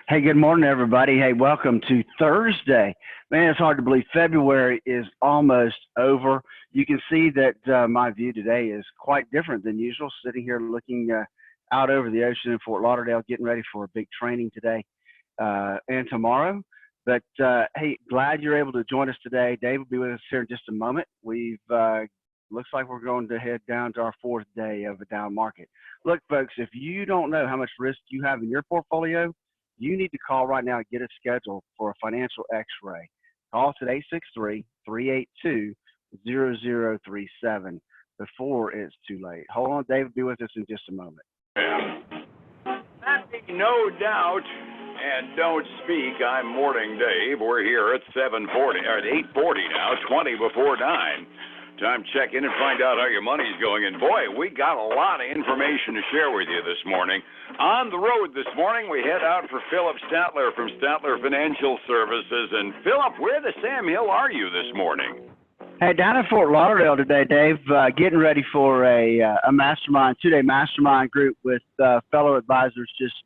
Hey, good morning, everybody. Hey, welcome to Thursday. Man, it's hard to believe February is almost over. You can see that my view today is quite different than usual, sitting here looking out over the ocean in Fort Lauderdale, getting ready for a big training today and tomorrow. But hey, glad you're able to join us today. Dave will be with us here in just a moment. We've looks like we're going to head down to our fourth day of a down market. Look, folks, if you don't know how much risk you have in your portfolio, you need to call right now and get a schedule for a financial x-ray. Call us at 863-382-0037 before it's too late. Hold on, Dave will be with us in just a moment. No doubt, and don't speak, I'm Morning Dave. We're here at 7:40, or at 8:40 now, 20 before 9. Time to check in and find out how your money's going. And boy, we got a lot of information to share with you this morning. On the road this morning, we head out for Phillip Statler from Statler Financial Services. And Phillip, where the Sam Hill are you this morning? Hey, down in Fort Lauderdale today, Dave, getting ready for a mastermind, two-day mastermind group with fellow advisors, just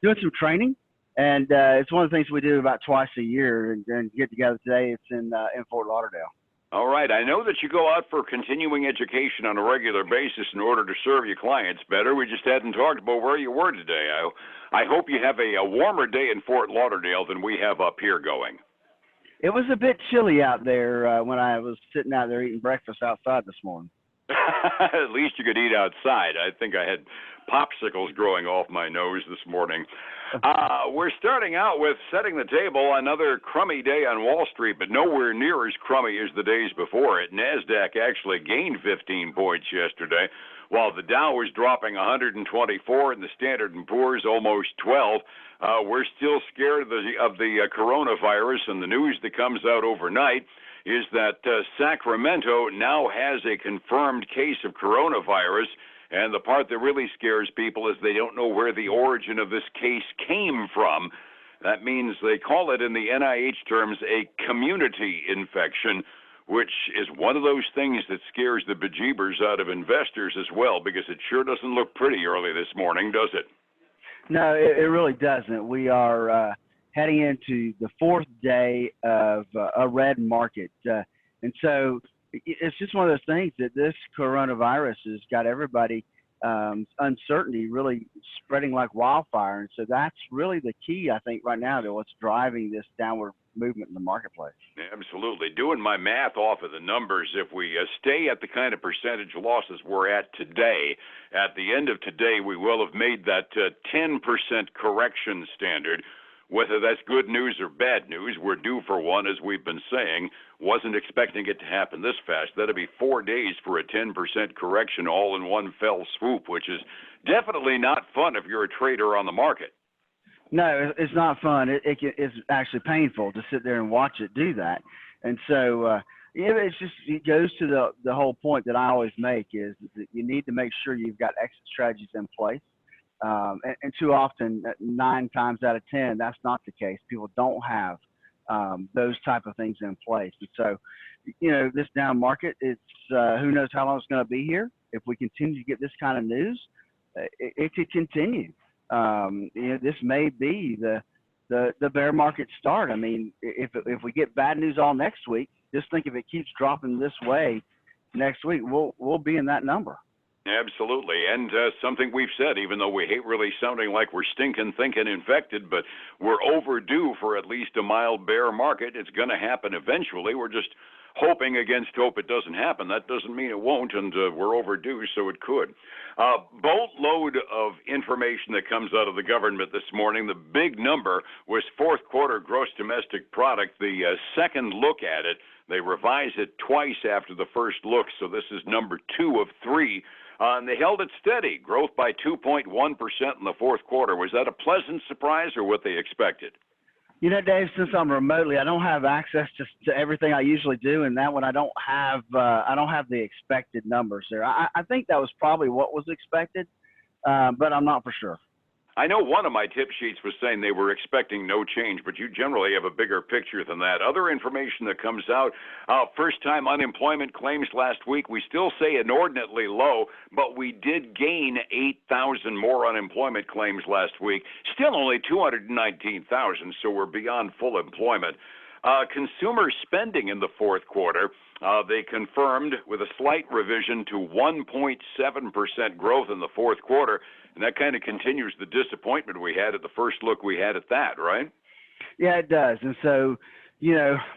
doing some training. And it's one of the things we do about twice a year and get together today. It's in Fort Lauderdale. All right. I know that you go out for continuing education on a regular basis in order to serve your clients better. We just hadn't talked about where you were today. I hope you have a warmer day in Fort Lauderdale than we have up here going. It was a bit chilly out there when I was sitting out there eating breakfast outside this morning. At least you could eat outside. I think I had popsicles growing off my nose this morning. We're starting out with setting the table. Another crummy day on Wall Street, but nowhere near as crummy as the days before it. NASDAQ actually gained 15 points yesterday, while the Dow was dropping 124 and the Standard & Poor's almost 12. We're still scared of the coronavirus, and the news that comes out overnight is that Sacramento now has a confirmed case of coronavirus. And the part that really scares people is they don't know where the origin of this case came from. That means they call it in the NIH terms a community infection, which is one of those things that scares the bejeebers out of investors as well, because it sure doesn't look pretty early this morning, does it? No, it really doesn't. We are heading into the fourth day of a red market. And so it's just one of those things that this coronavirus has got everybody uncertainty really spreading like wildfire. And so that's really the key, I think, right now to what's driving this downward movement in the marketplace. Absolutely. Doing my math off of the numbers, if we stay at the kind of percentage losses we're at today, at the end of today, we will have made that 10% correction standard. Whether that's good news or bad news, we're due for one, as we've been saying. Wasn't expecting it to happen this fast. That'll be 4 days for a 10% correction all in one fell swoop, which is definitely not fun if you're a trader on the market. No, it's not fun. It's actually painful to sit there and watch it do that. And so it goes to the whole point that I always make is that you need to make sure you've got exit strategies in place. And too often, 9 times out of 10, that's not the case. People don't have those type of things in place. And so, this down market, it's who knows how long it's going to be here. If we continue to get this kind of news, it could continue. This may be the bear market start. I mean, if we get bad news all next week, just think if it keeps dropping this way next week, we'll be in that number. Absolutely. And something we've said, even though we hate really sounding like we're stinking, thinking infected, but we're overdue for at least a mild bear market. It's going to happen eventually. We're just hoping against hope it doesn't happen. That doesn't mean it won't, and we're overdue, so it could. Boatload of information that comes out of the government this morning. The big number was fourth quarter gross domestic product. The second look at it, they revise it twice after the first look, so this is number 2 of 3. And they held it steady, growth by 2.1% in the fourth quarter. Was that a pleasant surprise or what they expected? Dave, since I'm remotely, I don't have access to everything I usually do, and that one I don't have the expected numbers there. I think that was probably what was expected, but I'm not for sure. I know one of my tip sheets was saying they were expecting no change, but you generally have a bigger picture than that. Other information that comes out, first-time unemployment claims last week, we still say inordinately low, but we did gain 8,000 more unemployment claims last week. Still only 219,000, so we're beyond full employment. Consumer spending in the fourth quarter, they confirmed with a slight revision to 1.7% growth in the fourth quarter. And that kind of continues the disappointment we had at the first look we had at that, right? Yeah, it does. And so,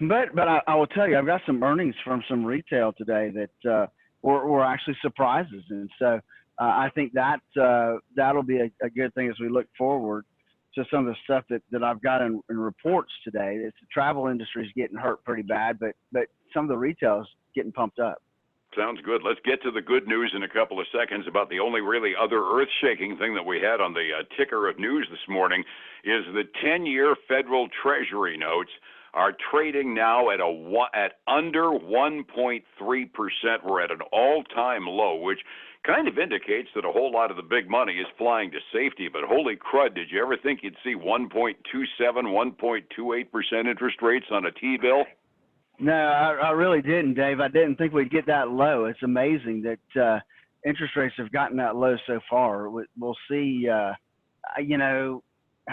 but I will tell you, I've got some earnings from some retail today that were actually surprises. And so I think that that'll be a good thing as we look forward to some of the stuff that I've got in reports today. It's the travel industry is getting hurt pretty bad, but some of the retail is getting pumped up. Sounds good. Let's get to the good news in a couple of seconds. About the only really other earth-shaking thing that we had on the ticker of news this morning is the 10-year federal treasury notes are trading now at under 1.3%. We're at an all-time low, which kind of indicates that a whole lot of the big money is flying to safety. But holy crud, did you ever think you'd see 1.27, 1.28% interest rates on a T-bill? No, I really didn't, Dave. I didn't think we'd get that low. It's amazing that interest rates have gotten that low so far. We'll see, how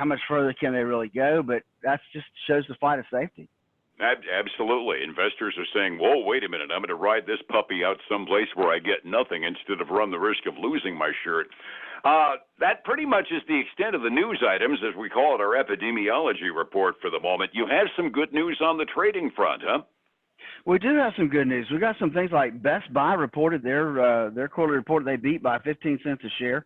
much further can they really go, but that just shows the flight of safety. Absolutely. Investors are saying, whoa, wait a minute, I'm going to ride this puppy out someplace where I get nothing instead of run the risk of losing my shirt. That pretty much is the extent of the news items, as we call it, our epidemiology report for the moment. You have some good news on the trading front, huh? We do have some good news. We got some things like Best Buy reported their quarterly report. They beat by 15 cents a share,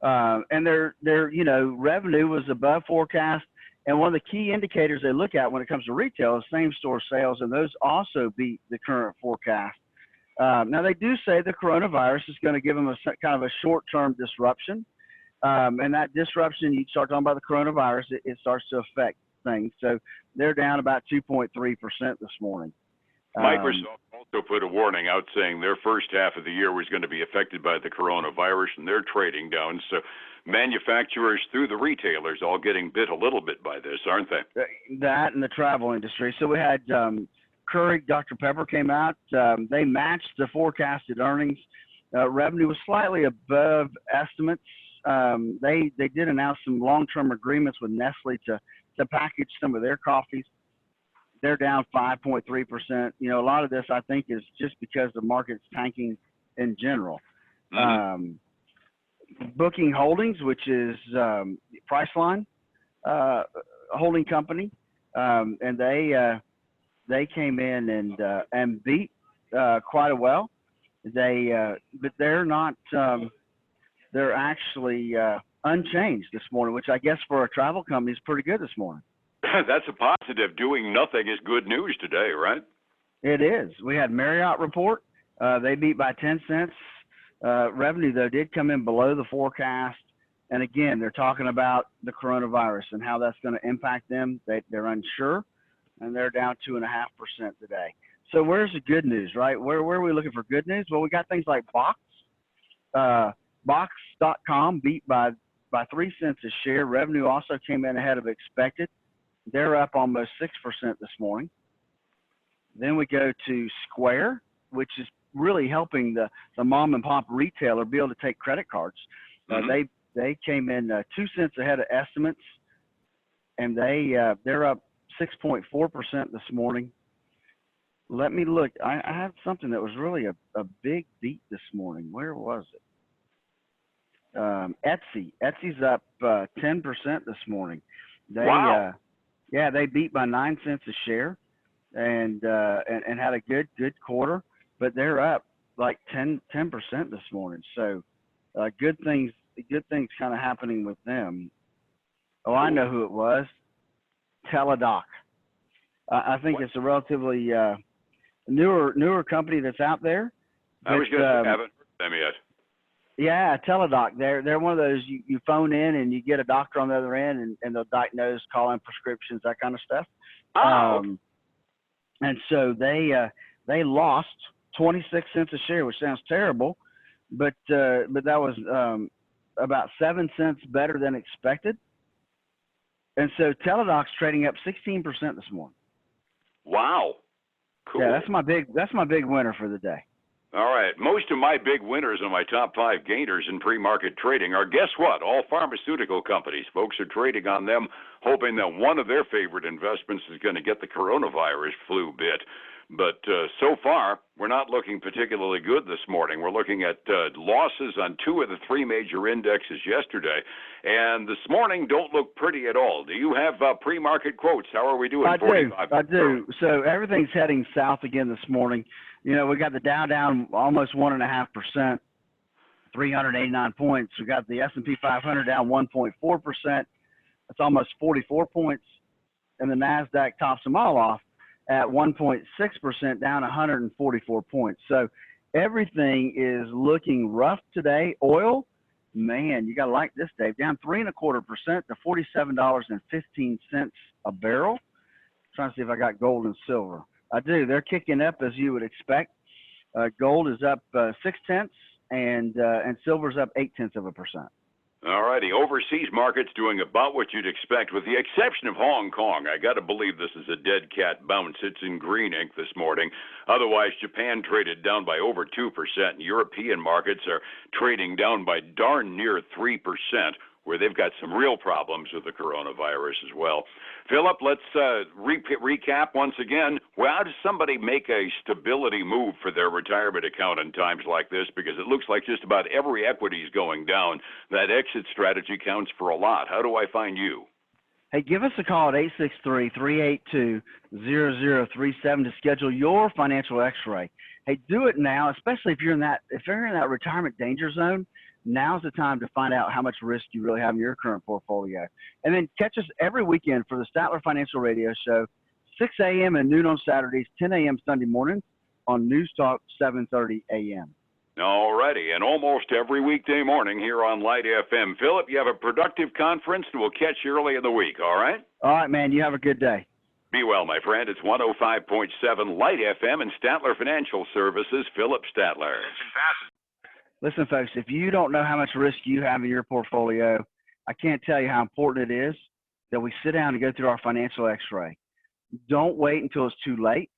and their revenue was above forecast. And one of the key indicators they look at when it comes to retail is same-store sales, and those also beat the current forecast. Now they do say the coronavirus is going to give them a kind of a short-term disruption, and that disruption, you start talking about the coronavirus, it starts to affect things. So they're down about 2.3% this morning. Microsoft also put a warning out saying their first half of the year was going to be affected by the coronavirus, and they're trading down. So manufacturers through the retailers all getting bit a little bit by this, aren't they? That and the travel industry. So we had Keurig Dr Pepper came out. They matched the forecasted earnings. Revenue was slightly above estimates. They did announce some long-term agreements with Nestle to package some of their coffees. They're down 5.3%. A lot of this, I think, is just because the market's tanking in general. Mm-hmm. Booking Holdings, which is Priceline holding company, and they came in and beat quite well. But they're not. They're actually unchanged this morning, which I guess for a travel company is pretty good this morning. That's a positive. Doing nothing is good news today, right? It is. We had Marriott report. They beat by 10 cents. Revenue, though, did come in below the forecast. And again, they're talking about the coronavirus and how that's going to impact them. They're unsure, and they're down 2.5% today. So where's the good news, right? Where are we looking for good news? Well, we got things like Box. Box.com beat by 3 cents a share. Revenue also came in ahead of expected. They're up almost 6% this morning. Then we go to Square, which is really helping the mom and pop retailer be able to take credit cards. Mm-hmm. They came in 2 cents ahead of estimates, and they're up 6.4% this morning. Let me look. I have something that was really a big beat this morning. Where was it? Etsy. Etsy's up 10% this morning. Wow. They beat by 9 cents a share, and had a good quarter, but they're up like 10% this morning. So good things kind of happening with them. Oh, I know who it was. TDOC. I think it's a relatively newer company that's out there. I was going to say, haven't heard them yet. Yeah, TDOC. They're one of those you phone in and you get a doctor on the other end and they'll diagnose, call in prescriptions, that kind of stuff. Oh. And so they lost 26 cents a share, which sounds terrible, but that was about 7 cents better than expected. And so Teledoc's trading up 16% this morning. Wow. Cool. Yeah, that's my big winner for the day. All right. Most of my big winners and my top 5 gainers in pre-market trading are, guess what? All pharmaceutical companies. Folks are trading on them, hoping that one of their favorite investments is going to get the coronavirus flu bit. But so far, we're not looking particularly good this morning. We're looking at losses on 2 of the 3 major indexes yesterday. And this morning don't look pretty at all. Do you have pre-market quotes? How are we doing? I do. So everything's heading south again this morning. You know, we got the Dow down almost 1.5%, 389 points. We got the S&P 500 down 1.4%. That's almost 44 points. And the NASDAQ tops them all off at 1.6%, down 144 points. So everything is looking rough today. Oil, man, you got to like this, Dave, down 3.25% to $47.15 a barrel. I'm trying to see if I got gold and silver. I do. They're kicking up as you would expect. Gold is up 0.6, and silver's up 0.8%. All righty. Overseas markets doing about what you'd expect, with the exception of Hong Kong. I got to believe this is a dead cat bounce. It's in green ink this morning. Otherwise, Japan traded down by over 2%. European markets are trading down by darn near 3%, where they've got some real problems with the coronavirus as well. Philip, let's recap once again. Well, how does somebody make a stability move for their retirement account in times like this? Because it looks like just about every equity is going down. That exit strategy counts for a lot. How do I find you? Hey, give us a call at 863-382-0037 to schedule your financial X-ray. Hey, do it now, especially if you're in that retirement danger zone. Now's the time to find out how much risk you really have in your current portfolio. And then catch us every weekend for the Statler Financial Radio Show, 6 a.m. and noon on Saturdays, 10 a.m. Sunday mornings on News Talk 7:30 a.m. All righty, and almost every weekday morning here on Light FM. Philip, you have a productive conference, and we'll catch you early in the week, all right? All right, man. You have a good day. Be well, my friend. It's 105.7 Light FM and Statler Financial Services, Philip Statler. Listen, folks, if you don't know how much risk you have in your portfolio, I can't tell you how important it is that we sit down and go through our financial X-ray. Don't wait until it's too late.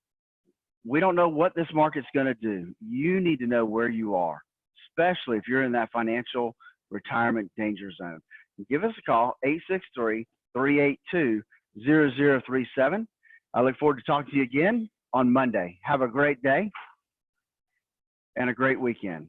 We don't know what this market's going to do. You need to know where you are, especially if you're in that financial retirement danger zone. Give us a call, 863-382-0037. I look forward to talking to you again on Monday. Have a great day and a great weekend.